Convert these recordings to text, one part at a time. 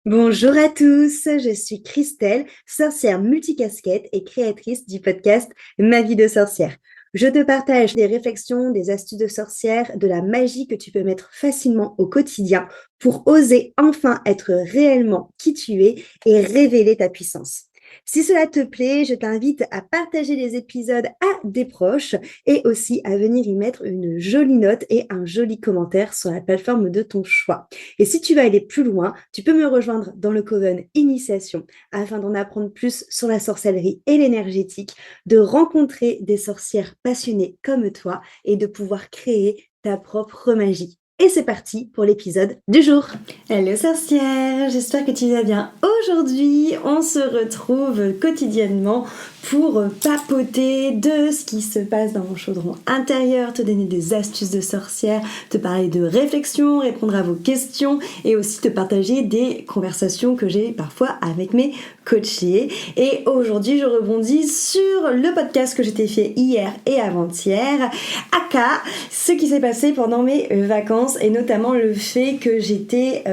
Bonjour à tous, je suis Christelle, sorcière multicasquette et créatrice du podcast Ma vie de sorcière. Je te partage des réflexions, des astuces de sorcière, de la magie que tu peux mettre facilement au quotidien pour oser enfin être réellement qui tu es et révéler ta puissance. Si cela te plaît, je t'invite à partager les épisodes à des proches et aussi à venir y mettre une jolie note et un joli commentaire sur la plateforme de ton choix. Et si tu veux aller plus loin, tu peux me rejoindre dans le Coven Initiation afin d'en apprendre plus sur la sorcellerie et l'énergétique, de rencontrer des sorcières passionnées comme toi et de pouvoir créer ta propre magie. Et c'est parti pour l'épisode du jour. Hello sorcière, j'espère que tu vas bien. Aujourd'hui, on se retrouve quotidiennement pour papoter de ce qui se passe dans mon chaudron intérieur, te donner des astuces de sorcière, te parler de réflexion, répondre à vos questions et aussi te partager des conversations que j'ai parfois avec mes coachés. Et aujourd'hui, je rebondis sur le podcast que j'étais fait hier et avant-hier, aka ce qui s'est passé pendant mes vacances et notamment le fait que j'étais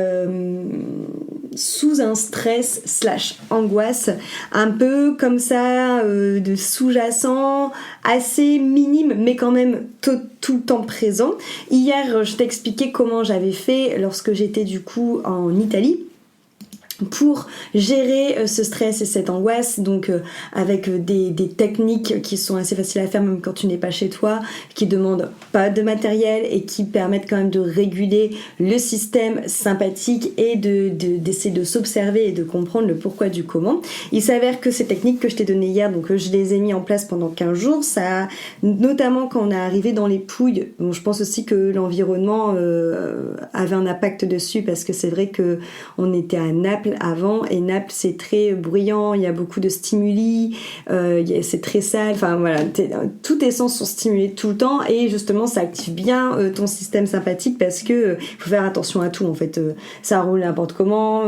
sous un stress / angoisse un peu comme ça de sous-jacent assez minime mais quand même tout le temps présent. Hier je t'expliquais comment j'avais fait lorsque j'étais du coup en Italie pour gérer ce stress et cette angoisse, donc avec des techniques qui sont assez faciles à faire même quand tu n'es pas chez toi, qui demandent pas de matériel et qui permettent quand même de réguler le système sympathique et d'essayer de s'observer et de comprendre le pourquoi du comment. Il s'avère que ces techniques que je t'ai données hier, donc je les ai mis en place pendant 15 jours, ça, notamment quand on est arrivé dans les Pouilles, bon, je pense aussi que l'environnement avait un impact dessus parce que c'est vrai que on était à Naples avant et Naples c'est très bruyant, il y a beaucoup de stimuli, c'est très sale, enfin voilà, tous tes sens sont stimulés tout le temps et justement ça active bien ton système sympathique parce que faut faire attention à tout en fait, ça roule n'importe comment,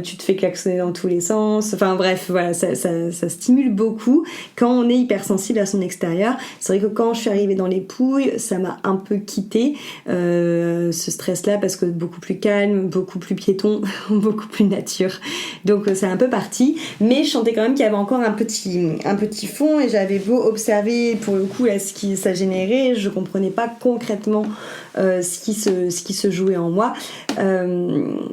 tu te fais klaxonner dans tous les sens, enfin bref voilà, ça stimule beaucoup quand on est hypersensible à son extérieur. C'est vrai que quand je suis arrivée dans les Pouilles, ça m'a un peu quitté ce stress là parce que beaucoup plus calme, beaucoup plus piéton, beaucoup plus nature. Donc c'est un peu parti, mais je sentais quand même qu'il y avait encore un petit fond et j'avais beau observer pour le coup ce qui ça générait, je comprenais pas concrètement ce qui se jouait en moi,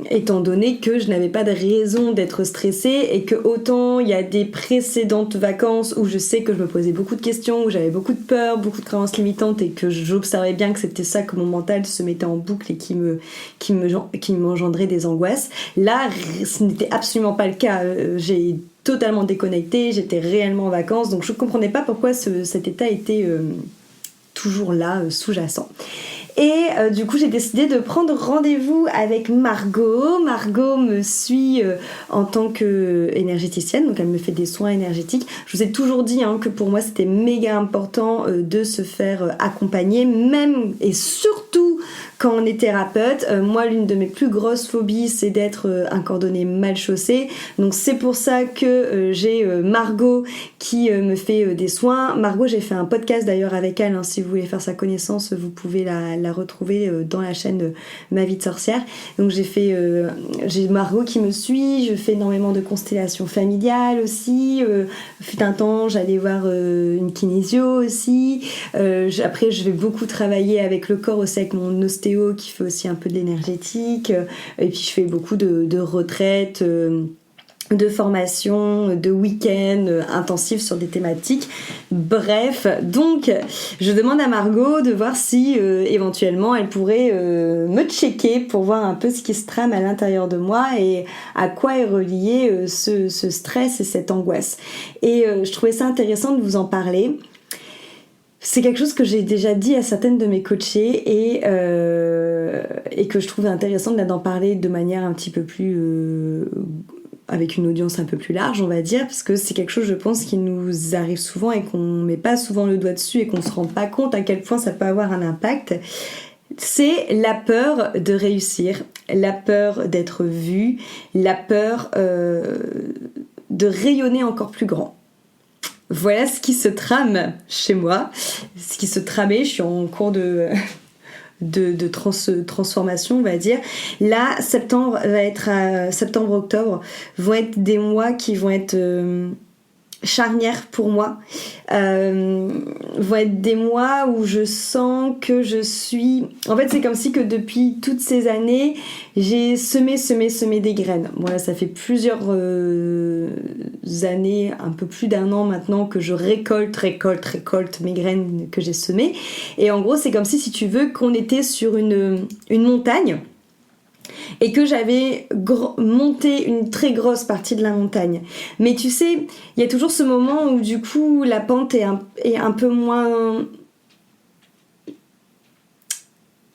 étant donné que je n'avais pas de raison d'être stressée et que autant il y a des précédentes vacances où je sais que je me posais beaucoup de questions, où j'avais beaucoup de peur, beaucoup de croyances limitantes et que j'observais bien que c'était ça, que mon mental se mettait en boucle et qui m'engendrait des angoisses. Là, ce n'était absolument pas le cas. J'ai totalement déconnecté, j'étais réellement en vacances, donc je ne comprenais pas pourquoi cet état était toujours là, sous-jacent. Et du coup, j'ai décidé de prendre rendez-vous avec Margot. Margot me suit en tant qu'énergéticienne, donc elle me fait des soins énergétiques. Je vous ai toujours dit que pour moi, c'était méga important de se faire accompagner, même et surtout quand on est thérapeute. Moi, l'une de mes plus grosses phobies, c'est d'être un cordonnier mal chaussé. Donc c'est pour ça que j'ai Margot qui me fait des soins. Margot, j'ai fait un podcast d'ailleurs avec elle. Si vous voulez faire sa connaissance, vous pouvez la retrouver dans la chaîne Ma vie de sorcière. Donc j'ai Margot qui me suit. Je fais énormément de constellations familiales aussi. Fut un temps, j'allais voir une kinésio aussi. Après, je vais beaucoup travailler avec le corps aussi, avec mon ostéo qui fait aussi un peu de l'énergétique. Et puis je fais beaucoup de retraites, de formations, de week-ends intensifs sur des thématiques. Bref, donc je demande à Margot de voir si éventuellement elle pourrait me checker pour voir un peu ce qui se trame à l'intérieur de moi et à quoi est relié ce stress et cette angoisse. Et je trouvais ça intéressant de vous en parler. C'est quelque chose que j'ai déjà dit à certaines de mes coachées et que je trouve intéressant d'en parler de manière un petit peu plus avec une audience un peu plus large, on va dire, parce que c'est quelque chose, je pense, qui nous arrive souvent et qu'on met pas souvent le doigt dessus et qu'on se rend pas compte à quel point ça peut avoir un impact. C'est la peur de réussir, la peur d'être vu, la peur de rayonner encore plus grand. Voilà ce qui se trame chez moi, ce qui se tramait. Je suis en cours transformation, on va dire. Là, septembre-octobre vont être des mois qui vont être charnières pour moi, vont être des mois où je sens que je suis... En fait, c'est comme si que depuis toutes ces années, j'ai semé des graines. Bon là, ça fait plusieurs années, un peu plus d'un an maintenant, que je récolte mes graines que j'ai semées. Et en gros, c'est comme si tu veux, qu'on était sur une montagne, et que j'avais monté une très grosse partie de la montagne. Mais tu sais, il y a toujours ce moment où du coup la pente est un peu moins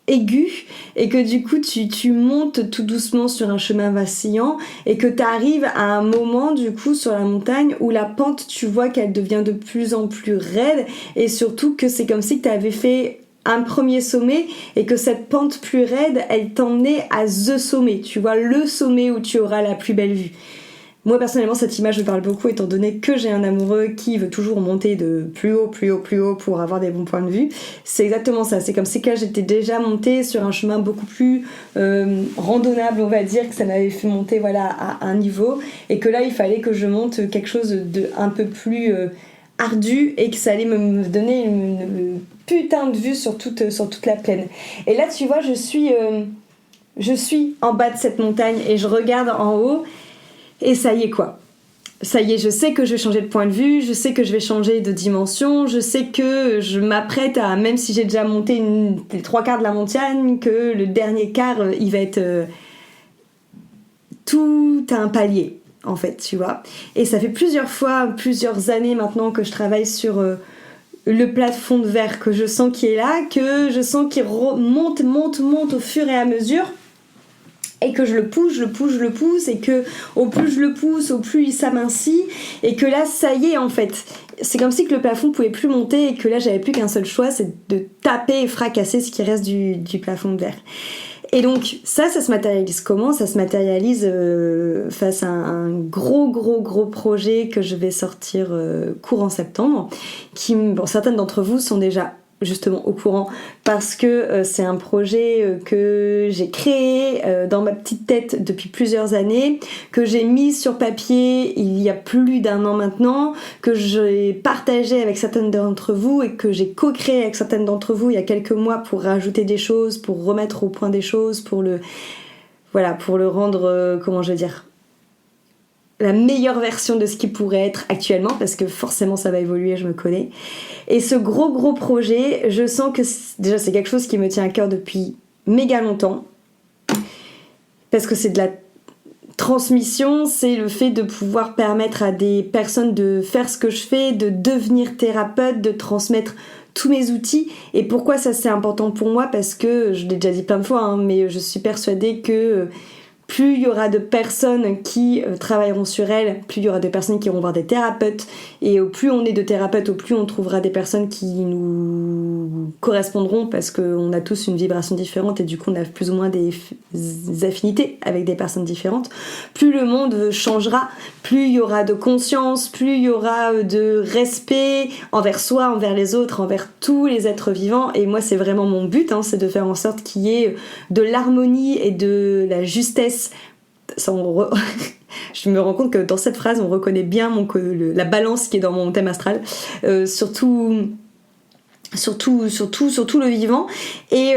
aiguë, et que du coup tu montes tout doucement sur un chemin vacillant, et que tu arrives à un moment du coup sur la montagne où la pente, tu vois qu'elle devient de plus en plus raide, et surtout que c'est comme si tu avais fait un premier sommet, et que cette pente plus raide, elle t'emmenait à the sommet, tu vois, le sommet où tu auras la plus belle vue. Moi personnellement, cette image me parle beaucoup, étant donné que j'ai un amoureux qui veut toujours monter de plus haut pour avoir des bons points de vue. C'est exactement ça, c'est comme si que j'étais déjà montée sur un chemin beaucoup plus randonnable, on va dire, que ça m'avait fait monter voilà, à un niveau, et que là il fallait que je monte quelque chose de un peu plus ardu, et que ça allait me donner une putain de vue sur toute la plaine. Et là tu vois, je suis en bas de cette montagne, et je regarde en haut, et ça y est quoi. Ça y est, je sais que je vais changer de point de vue, je sais que je vais changer de dimension, je sais que je m'apprête à, même si j'ai déjà monté les 3/4 de la montagne, que le dernier quart, il va être tout à un palier, en fait, tu vois. Et ça fait plusieurs années maintenant que je travaille sur le plafond de verre, que je sens qui est là, que je sens qu'il monte au fur et à mesure, et que je le pousse, et que au plus je le pousse, au plus il s'amincit, et que là ça y est en fait, c'est comme si que le plafond pouvait plus monter, et que là j'avais plus qu'un seul choix, c'est de taper et fracasser ce qui reste du plafond de verre. Et donc ça se matérialise comment ? Ça se matérialise face à un gros projet que je vais sortir courant septembre, qui, bon, certaines d'entre vous sont déjà justement au courant, parce que c'est un projet que j'ai créé dans ma petite tête depuis plusieurs années, que j'ai mis sur papier il y a plus d'un an maintenant, que j'ai partagé avec certaines d'entre vous, et que j'ai co-créé avec certaines d'entre vous il y a quelques mois, pour rajouter des choses, pour remettre au point des choses, pour le rendre, comment je veux dire, la meilleure version de ce qui pourrait être actuellement, parce que forcément ça va évoluer, je me connais. Et ce gros projet, je sens que déjà c'est quelque chose qui me tient à cœur depuis méga longtemps, parce que c'est de la transmission, c'est le fait de pouvoir permettre à des personnes de faire ce que je fais, de devenir thérapeute, de transmettre tous mes outils. Et pourquoi ça c'est important pour moi ? Parce que, je l'ai déjà dit plein de fois, mais je suis persuadée que plus il y aura de personnes qui travailleront sur elles, plus il y aura de personnes qui iront voir des thérapeutes, et au plus on est de thérapeutes, au plus on trouvera des personnes qui nous correspondront, parce qu'on a tous une vibration différente, et du coup on a plus ou moins des affinités avec des personnes différentes. Plus le monde changera, plus il y aura de conscience, plus il y aura de respect envers soi, envers les autres, envers tous les êtres vivants. Et moi c'est vraiment mon but, c'est de faire en sorte qu'il y ait de l'harmonie et de la justesse. Ça, je me rends compte que dans cette phrase on reconnaît bien la balance qui est dans mon thème astral, surtout le vivant, et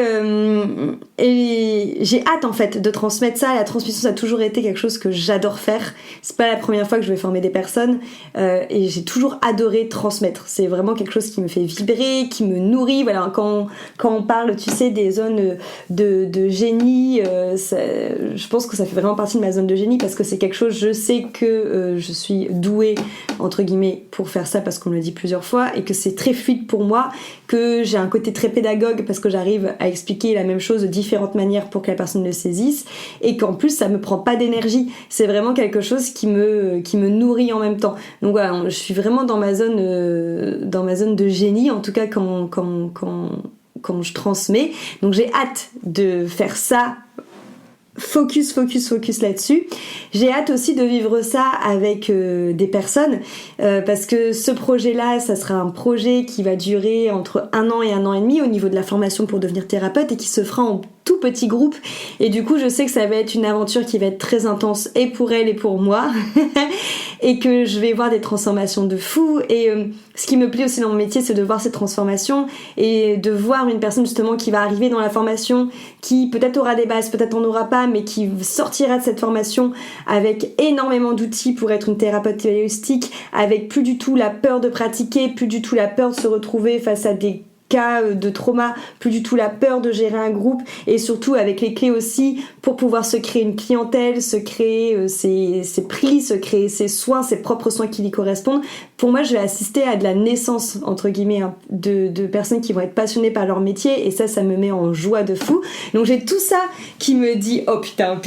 j'ai hâte en fait de transmettre ça. La transmission, ça a toujours été quelque chose que j'adore faire, c'est pas la première fois que je vais former des personnes, et j'ai toujours adoré transmettre. C'est vraiment quelque chose qui me fait vibrer, qui me nourrit. Voilà, quand on parle, tu sais, des zones de génie, je pense que ça fait vraiment partie de ma zone de génie, parce que c'est quelque chose, je sais que je suis douée entre guillemets pour faire ça, parce qu'on me l'a dit plusieurs fois, et que c'est très fluide pour moi, que j'ai un côté très pédagogue, parce que j'arrive à expliquer la même chose de différentes manières pour que la personne le saisisse, et qu'en plus ça me prend pas d'énergie. C'est vraiment quelque chose qui me nourrit en même temps. Donc voilà, je suis vraiment dans ma zone de génie, en tout cas quand je transmets. Donc j'ai hâte de faire ça focus là-dessus. J'ai hâte aussi de vivre ça avec des personnes parce que ce projet-là, ça sera un projet qui va durer entre 1 an et 1 an et demi au niveau de la formation pour devenir thérapeute et qui se fera en tout petit groupe. Et du coup, je sais que ça va être une aventure qui va être très intense et pour elle et pour moi et que je vais voir des transformations de fou. Et ce qui me plaît aussi dans mon métier, c'est de voir ces transformations et de voir une personne justement qui va arriver dans la formation, qui peut-être aura des bases, peut-être en aura pas, mais qui sortira de cette formation avec énormément d'outils pour être une thérapeute holistique, avec plus du tout la peur de pratiquer, plus du tout la peur de se retrouver face à des cas de trauma, plus du tout la peur de gérer un groupe et surtout avec les clés aussi pour pouvoir se créer une clientèle, se créer ses prix, se créer ses soins, ses propres soins qui lui correspondent. Pour moi, je vais assister à de la naissance entre guillemets de personnes qui vont être passionnées par leur métier et ça me met en joie de fou. Donc j'ai tout ça qui me dit oh putain,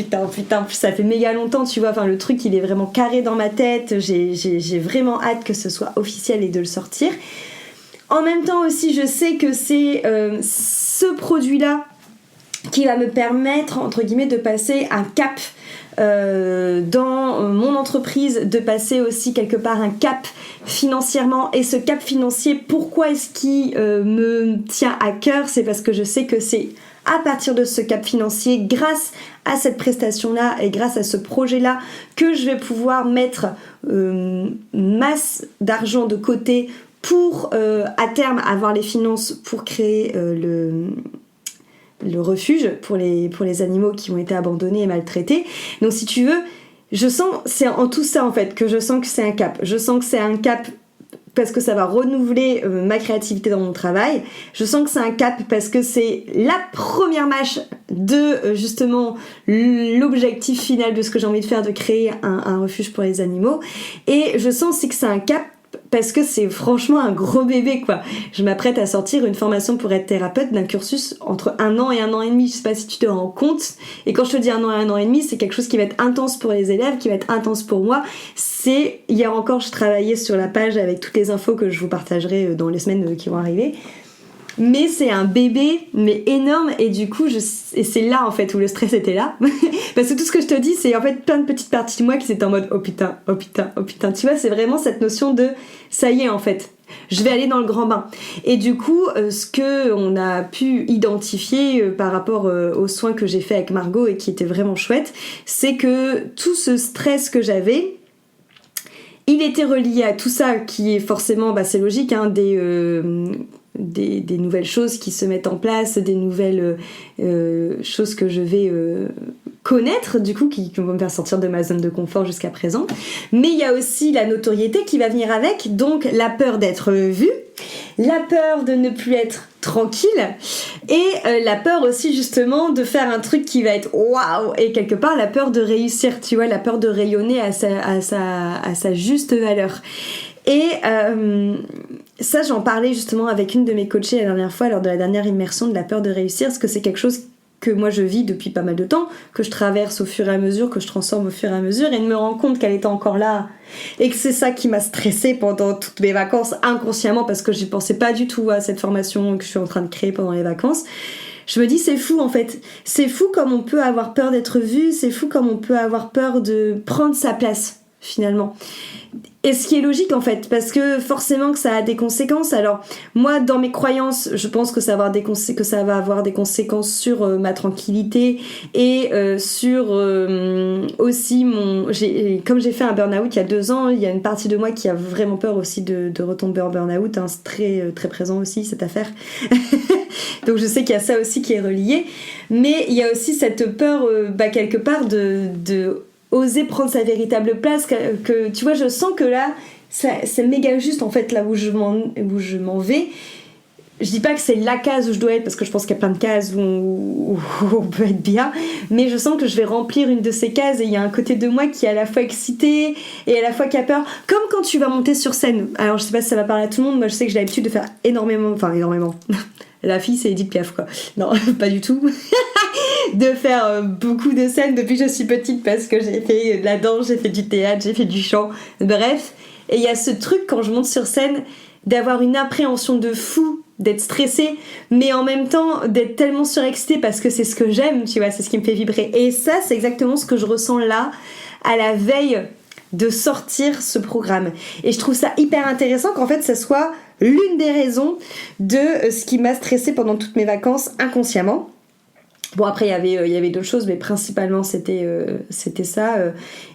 ça fait méga longtemps, tu vois, enfin le truc il est vraiment carré dans ma tête, j'ai vraiment hâte que ce soit officiel et de le sortir. En même temps aussi, je sais que c'est ce produit-là qui va me permettre, entre guillemets, de passer un cap dans mon entreprise, de passer aussi quelque part un cap financièrement. Et ce cap financier, pourquoi est-ce qu'il me tient à cœur ? C'est parce que je sais que c'est à partir de ce cap financier, grâce à cette prestation-là et grâce à ce projet-là, que je vais pouvoir mettre masse d'argent de côté pour à terme avoir les finances pour créer le refuge pour les animaux qui ont été abandonnés et maltraités. Donc si tu veux, je sens, c'est en tout ça en fait que je sens que c'est un cap. Je sens que c'est un cap parce que ça va renouveler ma créativité dans mon travail. Je sens que c'est un cap parce que c'est la première marche de justement l'objectif final de ce que j'ai envie de faire, de créer un refuge pour les animaux. Et je sens aussi que c'est un cap parce que c'est franchement un gros bébé quoi. Je m'apprête à sortir une formation pour être thérapeute d'un cursus entre 1 an et 1 an et demi, je sais pas si tu te rends compte. Et quand je te dis 1 an et 1 an et demi, c'est quelque chose qui va être intense pour les élèves, qui va être intense pour moi. Hier encore, je travaillais sur la page avec toutes les infos que je vous partagerai dans les semaines qui vont arriver. Mais c'est un bébé, mais énorme, et du coup, et c'est là en fait où le stress était là. Parce que tout ce que je te dis, c'est en fait plein de petites parties de moi qui étaient en mode oh putain. Tu vois, c'est vraiment cette notion de ça y est en fait, je vais aller dans le grand bain. Et du coup, ce que on a pu identifier par rapport aux soins que j'ai fait avec Margot et qui était vraiment chouette, c'est que tout ce stress que j'avais, il était relié à tout ça qui est forcément, c'est logique, hein, des nouvelles choses qui se mettent en place, des nouvelles choses que je vais connaître, du coup, qui vont me faire sortir de ma zone de confort jusqu'à présent. Mais il y a aussi la notoriété qui va venir avec, donc la peur d'être vue, la peur de ne plus être tranquille et la peur aussi justement de faire un truc qui va être waouh, et quelque part la peur de réussir, tu vois, la peur de rayonner à sa juste valeur. Et ça, j'en parlais justement avec une de mes coachées la dernière fois lors de la dernière immersion de la peur de réussir, parce que c'est quelque chose que moi je vis depuis pas mal de temps, que je traverse au fur et à mesure, que je transforme au fur et à mesure, et de me rendre compte qu'elle était encore là et que c'est ça qui m'a stressée pendant toutes mes vacances inconsciemment, parce que j'y pensais pas du tout à cette formation que je suis en train de créer pendant les vacances. Je me dis c'est fou en fait, c'est fou comme on peut avoir peur d'être vu, c'est fou comme on peut avoir peur de prendre sa place finalement. Et ce qui est logique en fait, parce que forcément que ça a des conséquences. Alors moi, dans mes croyances, je pense que ça va avoir des conséquences sur ma tranquillité et sur aussi comme j'ai fait un burn-out il y a 2 ans, il y a une partie de moi qui a vraiment peur aussi de retomber en burn-out, hein, c'est très, très présent aussi cette affaire. Donc je sais qu'il y a ça aussi qui est relié, mais il y a aussi cette peur quelque part de oser prendre sa véritable place, que tu vois, je sens que là c'est méga juste en fait là où je m'en vais. Je dis pas que c'est la case où je dois être, parce que je pense qu'il y a plein de cases où on peut être bien, mais je sens que je vais remplir une de ces cases, et il y a un côté de moi qui est à la fois excité et à la fois qui a peur, comme quand tu vas monter sur scène. Alors je sais pas si ça va parler à tout le monde, moi je sais que j'ai l'habitude de faire énormément la fille c'est Edith Piaf quoi, non pas du tout de faire beaucoup de scènes depuis que je suis petite, parce que j'ai fait de la danse, j'ai fait du théâtre, j'ai fait du chant, bref. Et il y a ce truc quand je monte sur scène d'avoir une appréhension de fou d'être stressée, mais en même temps d'être tellement surexcitée parce que c'est ce que j'aime, tu vois, c'est ce qui me fait vibrer. Et ça, c'est exactement ce que je ressens là, à la veille de sortir ce programme. Et je trouve ça hyper intéressant qu'en fait, ça soit l'une des raisons de ce qui m'a stressée pendant toutes mes vacances inconsciemment. Bon, après, il y avait d'autres choses, mais principalement, c'était ça.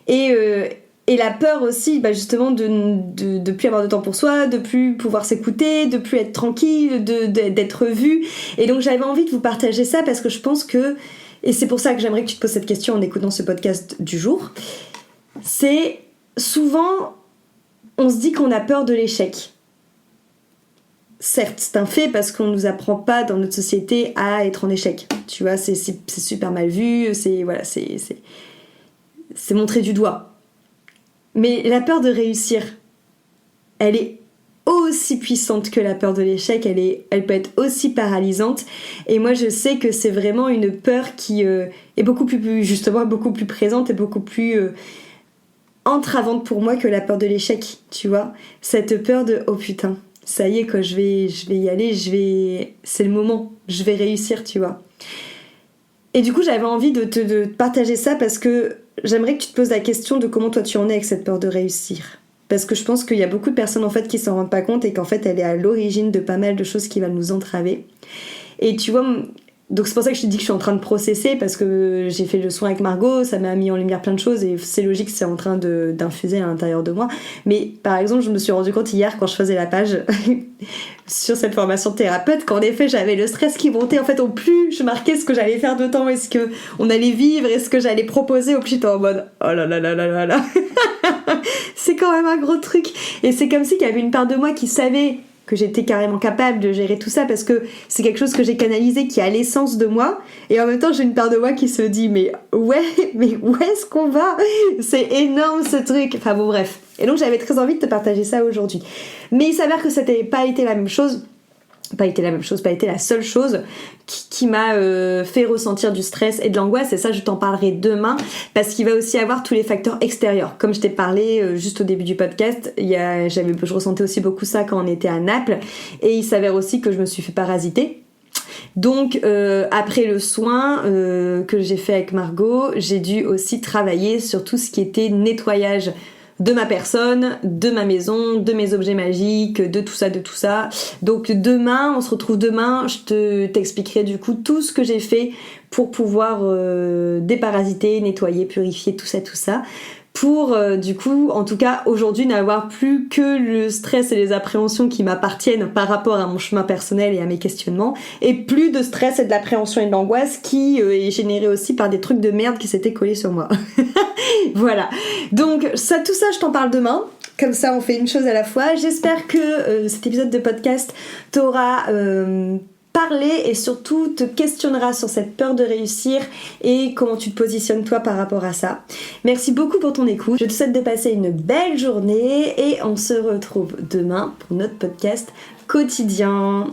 Et la peur aussi, justement, de plus avoir de temps pour soi, de plus pouvoir s'écouter, de plus être tranquille, d'être vue. Et donc, j'avais envie de vous partager ça parce que je pense que, et c'est pour ça que j'aimerais que tu te poses cette question en écoutant ce podcast du jour, c'est souvent, on se dit qu'on a peur de l'échec. Certes, c'est un fait parce qu'on nous apprend pas dans notre société à être en échec. Tu vois, c'est super mal vu, c'est montré du doigt. Mais la peur de réussir, elle est aussi puissante que la peur de l'échec, elle peut être aussi paralysante. Et moi, je sais que c'est vraiment une peur qui est beaucoup plus présente et beaucoup plus entravante pour moi que la peur de l'échec, tu vois. Cette peur de « oh putain, ça y est, quoi, je vais y aller, c'est le moment, je vais réussir », tu vois. Et du coup, j'avais envie de te partager ça parce que j'aimerais que tu te poses la question de comment toi tu en es avec cette peur de réussir. Parce que je pense qu'il y a beaucoup de personnes en fait qui s'en rendent pas compte et qu'en fait elle est à l'origine de pas mal de choses qui vont nous entraver. Et tu vois, donc c'est pour ça que je te dis que je suis en train de processer parce que j'ai fait le soin avec Margot, ça m'a mis en lumière plein de choses et c'est logique, c'est en train d'infuser à l'intérieur de moi. Mais par exemple, je me suis rendu compte hier quand je faisais la page sur cette formation de thérapeute qu'en effet j'avais le stress qui montait. En fait, au plus je marquais ce que j'allais faire dedans, est-ce que on allait vivre, est-ce que j'allais proposer, au plus j'étais en mode oh là là là là là là. C'est quand même un gros truc. Et c'est comme si qu'il y avait une part de moi qui savait que j'étais carrément capable de gérer tout ça parce que c'est quelque chose que j'ai canalisé qui est à l'essence de moi, et en même temps j'ai une part de moi qui se dit mais où est-ce qu'on va, c'est énorme ce truc, enfin bon bref. Et donc j'avais très envie de te partager ça aujourd'hui, mais il s'avère que ça n'avait pas été la seule chose qui m'a fait ressentir du stress et de l'angoisse, et ça je t'en parlerai demain parce qu'il va aussi avoir tous les facteurs extérieurs. Comme je t'ai parlé juste au début du podcast, je ressentais aussi beaucoup ça quand on était à Naples, et il s'avère aussi que je me suis fait parasiter. Donc après le soin que j'ai fait avec Margot, j'ai dû aussi travailler sur tout ce qui était nettoyage de ma personne, de ma maison, de mes objets magiques, de tout ça. Donc demain, on se retrouve demain, je t'expliquerai du coup tout ce que j'ai fait pour pouvoir déparasiter, nettoyer, purifier, tout ça. Pour du coup, en tout cas aujourd'hui, n'avoir plus que le stress et les appréhensions qui m'appartiennent par rapport à mon chemin personnel et à mes questionnements, et plus de stress et de l'appréhension et de l'angoisse qui est généré aussi par des trucs de merde qui s'étaient collés sur moi. Voilà, donc tout ça je t'en parle demain, comme ça on fait une chose à la fois. J'espère que cet épisode de podcast t'aura parlé et surtout te questionnera sur cette peur de réussir et comment tu te positionnes toi par rapport à ça. Merci beaucoup pour ton écoute, je te souhaite de passer une belle journée et on se retrouve demain pour notre podcast quotidien.